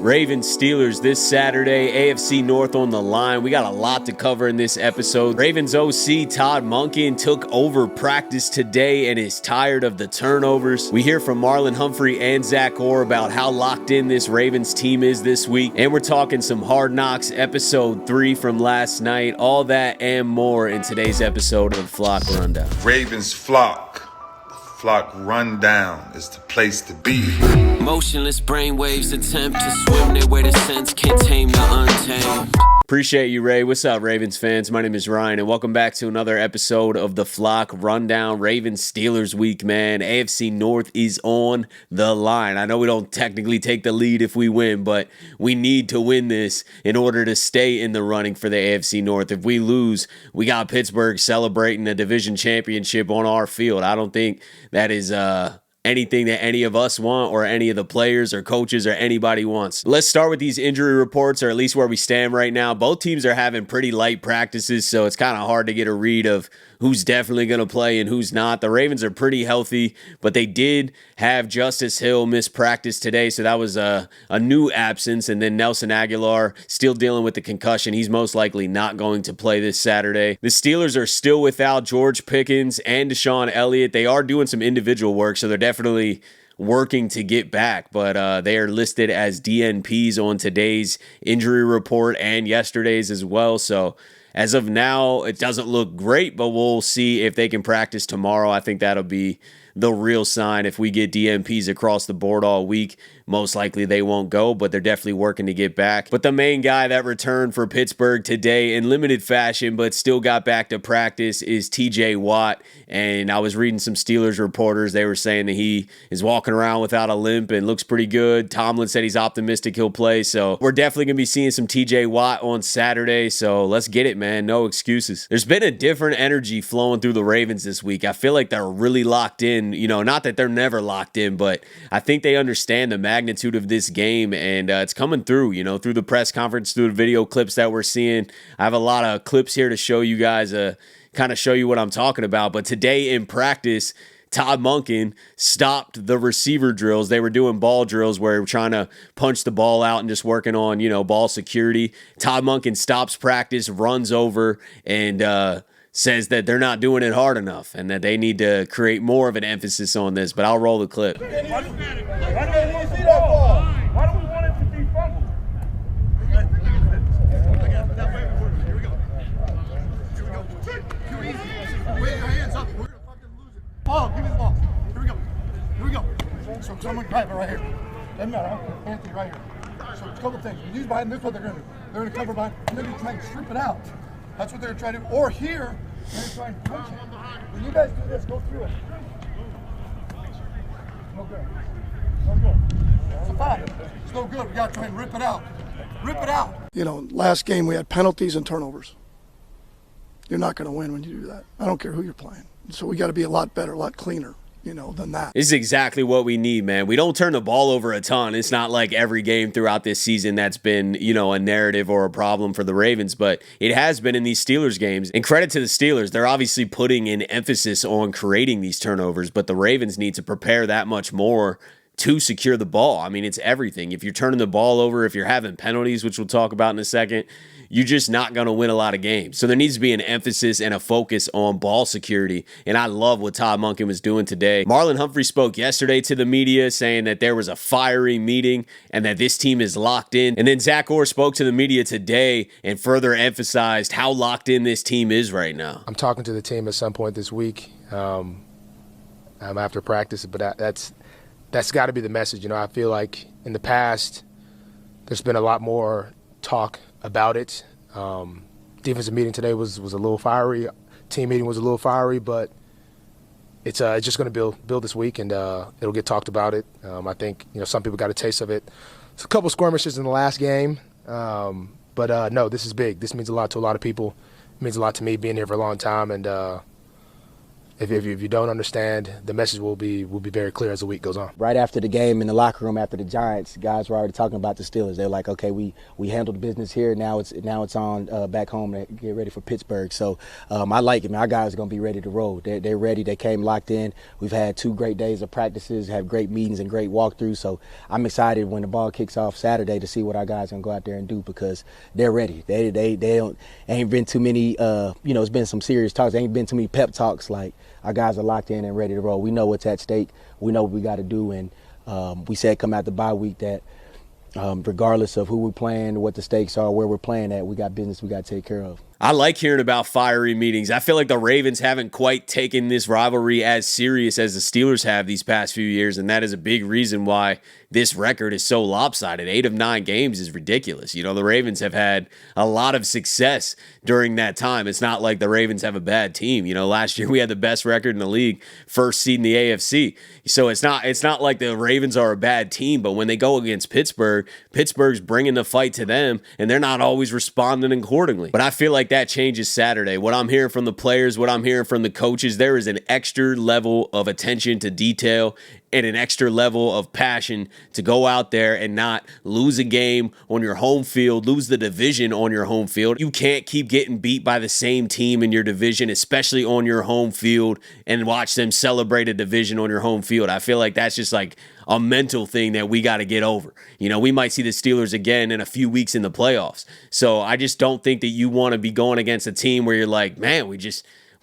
Ravens Steelers this Saturday, AFC North on the line. We got a lot to cover in this episode. Ravens OC Todd Monken took over practice today and is tired of the turnovers. We hear from Marlon, Humphrey, and Zach Orr about how locked in this Ravens team is this week. And we're talking some Hard Knocks episode 3 from last night. All that and more in today's episode of the Flock Rundown. Ravens Flock. Flock Rundown is the place to be. Motionless brainwaves attempt to swim their way to sense, can't tame the untamed. Appreciate you, Ray. What's up, Ravens fans? My name is Ryan, and welcome back to another episode of the Flock Rundown. Ravens Steelers week, man. AFC North is on the line. I know we don't technically take the lead if we win, but we need to win this in order to stay in the running for the AFC North. If we lose, we got Pittsburgh celebrating a division championship on our field. I don't think that is anything that any of us want or any of the players or coaches or anybody wants. Let's start with these injury reports, or at least where we stand right now. Both teams are having pretty light practices, so it's kind of hard to get a read of who's definitely going to play and who's not. The Ravens are pretty healthy, but they did have Justice Hill miss practice today, so that was a new absence. And then Nelson Aguilar still dealing with the concussion. He's most likely not going to play this Saturday. The Steelers are still without George Pickens and Deshaun Elliott. They are doing some individual work, so they're definitely working to get back, but they are listed as DNPs on today's injury report and yesterday's as well. So as of now, it doesn't look great, but we'll see if they can practice tomorrow. I think that'll be the real sign. If we get DNPs across the board all week, most likely they won't go, but they're definitely working to get back. But the main guy that returned for Pittsburgh today in limited fashion, but still got back to practice, is TJ Watt. And I was reading some Steelers reporters. They were saying that he is walking around without a limp and looks pretty good. Tomlin said he's optimistic he'll play. So we're definitely going to be seeing some TJ Watt on Saturday. So let's get it, man. No excuses. There's been a different energy flowing through the Ravens this week. I feel like they're really locked in. You know, not that they're never locked in, but I think they understand the magnitude of this game, and it's coming through, you know, through the press conference, through the video clips that we're seeing. I have a lot of clips here to show you guys, kind of show you what I'm talking about. But today in practice, Todd Monken stopped the receiver drills. They were doing ball drills where they were trying to punch the ball out and just working on, you know, ball security. Todd Monken stops practice, runs over, and says that they're not doing it hard enough and that they need to create more of an emphasis on this. But I'll roll the clip. Why do we want to see that ball? Why do we want it to be fumbled? Here we go. Too easy. Wait, your hands up. We're going to fucking lose it. Ball, give me the ball. Here we go. So someone grab it right here. Doesn't matter, huh? Anthony right here. So it's a couple things. You use behind, this is what they're going to do. They're going to cover behind, and then you try and strip it out. That's what they're trying to do. Or here, they're trying to punch it. When you guys do this, go through it. No good. No good. It's a foul. It's no good. We got to try and rip it out. Rip it out. You know, last game we had penalties and turnovers. You're not going to win when you do that. I don't care who you're playing. So we got to be a lot better, a lot cleaner, you know, than that. This is exactly what we need, man. We don't turn the ball over a ton. It's not like every game throughout this season that's been, you know, a narrative or a problem for the Ravens, but it has been in these Steelers games. And credit to the Steelers. They're obviously putting an emphasis on creating these turnovers, but the Ravens need to prepare that much more to secure the ball. I mean, it's everything. If you're turning the ball over, if you're having penalties, which we'll talk about in a second, you're just not going to win a lot of games. So there needs to be an emphasis and a focus on ball security, and I love what Todd Monken was doing today. Marlon Humphrey spoke yesterday to the media saying that there was a fiery meeting and that this team is locked in. And then Zach Orr spoke to the media today and further emphasized how locked in this team is right now. I'm talking to the team at some point this week after practice, but that's got to be the message. You know, I feel like in the past there's been a lot more talk about it. Defensive meeting today was a little fiery. Team meeting was a little fiery, but it's just going to build this week, and it'll get talked about it. I think, you know, some people got a taste of it. It's a couple skirmishes in the last game, but no, this is big. This means a lot to a lot of people. It means a lot to me being here for a long time, and if you don't understand, the message will be very clear as the week goes on. Right after the game in the locker room after the Giants, guys were already talking about the Steelers. They're like, okay, we handled business here. Now it's on back home to get ready for Pittsburgh. So I like it, man. Our guys are going to be ready to roll. They're ready. They came locked in. We've had 2 great days of practices, have great meetings and great walkthroughs. So I'm excited when the ball kicks off Saturday to see what our guys are going to go out there and do because they're ready. They don't ain't been too many, it's been some serious talks. There ain't been too many pep talks like our guys are locked in and ready to roll. We know what's at stake. We know what we got to do. And we said come out the bye week that regardless of who we're playing, what the stakes are, where we're playing at, we got business we got to take care of. I like hearing about fiery meetings. I feel like the Ravens haven't quite taken this rivalry as serious as the Steelers have these past few years, and that is a big reason why this record is so lopsided. 8 of 9 games is ridiculous. The Ravens have had a lot of success during that time. It's not like the Ravens have a bad team. Last year we had the best record in the league, first seed in the AFC. So it's not like the Ravens are a bad team, but when they go against Pittsburgh's bringing the fight to them, and they're not always responding accordingly. But I feel like that changes Saturday. What I'm hearing from the players, what I'm hearing from the coaches, there is an extra level of attention to detail and an extra level of passion to go out there and not lose a game on your home field, lose the division on your home field. You can't keep getting beat by the same team in your division, especially on your home field, and watch them celebrate a division on your home field. I feel like that's just like a mental thing that we got to get over. We might see the Steelers again in a few weeks in the playoffs. So I just don't think that you want to be going against a team where you're like, man, we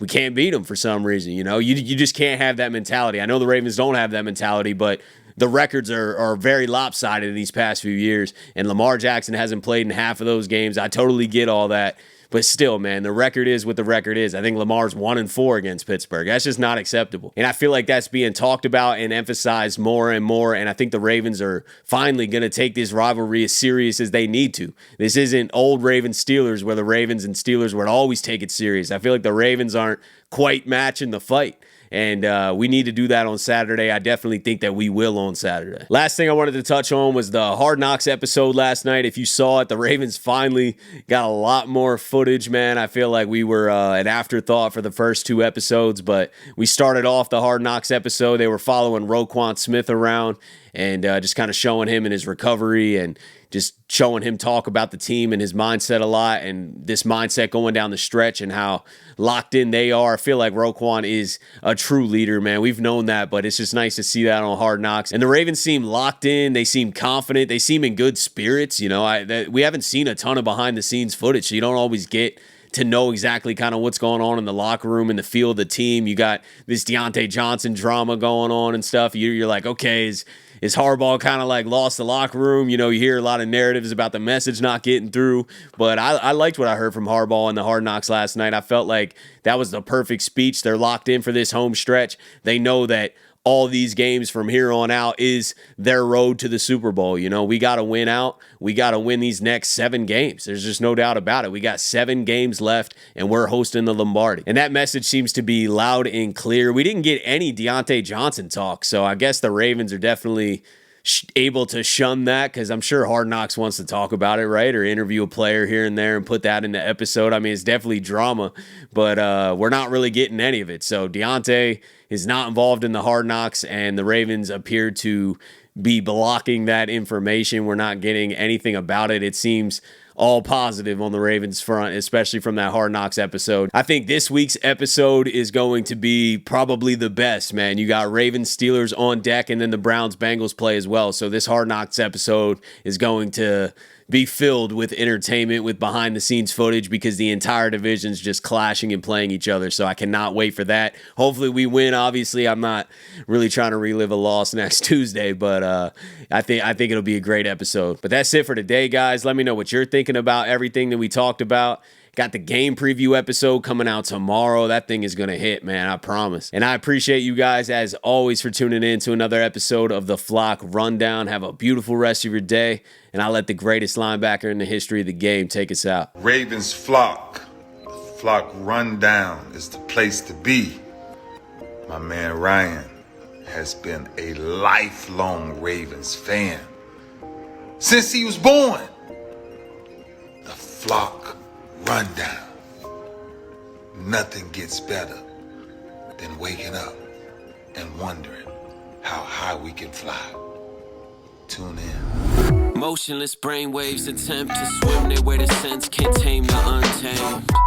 can't beat them for some reason. You just can't have that mentality. I know the Ravens don't have that mentality, but the records are very lopsided in these past few years, and Lamar Jackson hasn't played in half of those games. I totally get all that. But still, man, the record is what the record is. I think Lamar's 1-4 against Pittsburgh. That's just not acceptable. And I feel like that's being talked about and emphasized more and more. And I think the Ravens are finally going to take this rivalry as serious as they need to. This isn't old Ravens Steelers where the Ravens and Steelers would always take it serious. I feel like the Ravens aren't quite matching the fight. And we need to do that on Saturday. I definitely think that we will on Saturday. Last thing I wanted to touch on was the Hard Knocks episode last night. If you saw it, the Ravens finally got a lot more footage, man. I feel like we were an afterthought for the first 2 episodes, but we started off the Hard Knocks episode. They were following Roquan Smith around and just kind of showing him in his recovery and just showing him talk about the team and his mindset a lot, and this mindset going down the stretch and how locked in they are. I feel like Roquan is a true leader, man. We've known that, but it's just nice to see that on Hard Knocks. And the Ravens seem locked in. They seem confident. They seem in good spirits. We haven't seen a ton of behind-the-scenes footage, so you don't always get to know exactly kind of what's going on in the locker room and the feel of the team. You got this Deontay Johnson drama going on and stuff. You're like, okay, is Harbaugh kind of like lost the locker room? You hear a lot of narratives about the message not getting through, but I liked what I heard from Harbaugh in the Hard Knocks last night. I felt like that was the perfect speech. They're locked in for this home stretch. They know that all these games from here on out is their road to the Super Bowl. We got to win out. We got to win these next 7 games. There's just no doubt about it. We got 7 games left, and we're hosting the Lombardi. And that message seems to be loud and clear. We didn't get any Deontay Johnson talk, so I guess the Ravens are definitely able to shun that because I'm sure Hard Knocks wants to talk about it, right? Or interview a player here and there and put that in the episode. I mean, it's definitely drama, but we're not really getting any of it. So Deontay is not involved in the Hard Knocks, and the Ravens appear to be blocking that information. We're not getting anything about it. It seems all positive on the Ravens front, especially from that Hard Knocks episode. I think this week's episode is going to be probably the best, man. You got Ravens Steelers on deck, and then the Browns Bengals play as well. So this Hard Knocks episode is going to be filled with entertainment, with behind the scenes footage, because the entire division's just clashing and playing each other. So I cannot wait for that. Hopefully we win. Obviously, I'm not really trying to relive a loss next Tuesday, but I think it'll be a great episode. But that's it for today, guys. Let me know what you're thinking about everything that we talked about. Got the game preview episode coming out tomorrow. That thing is going to hit, man, I promise. And I appreciate you guys, as always, for tuning in to another episode of the Flock Rundown. Have a beautiful rest of your day, and I'll let the greatest linebacker in the history of the game take us out. Ravens Flock. The Flock Rundown is the place to be. My man Ryan has been a lifelong Ravens fan since he was born. The Flock Rundown. Nothing gets better than waking up and wondering how high we can fly. Tune in. Motionless brainwaves attempt to swim their way to sense, can't tame the untamed.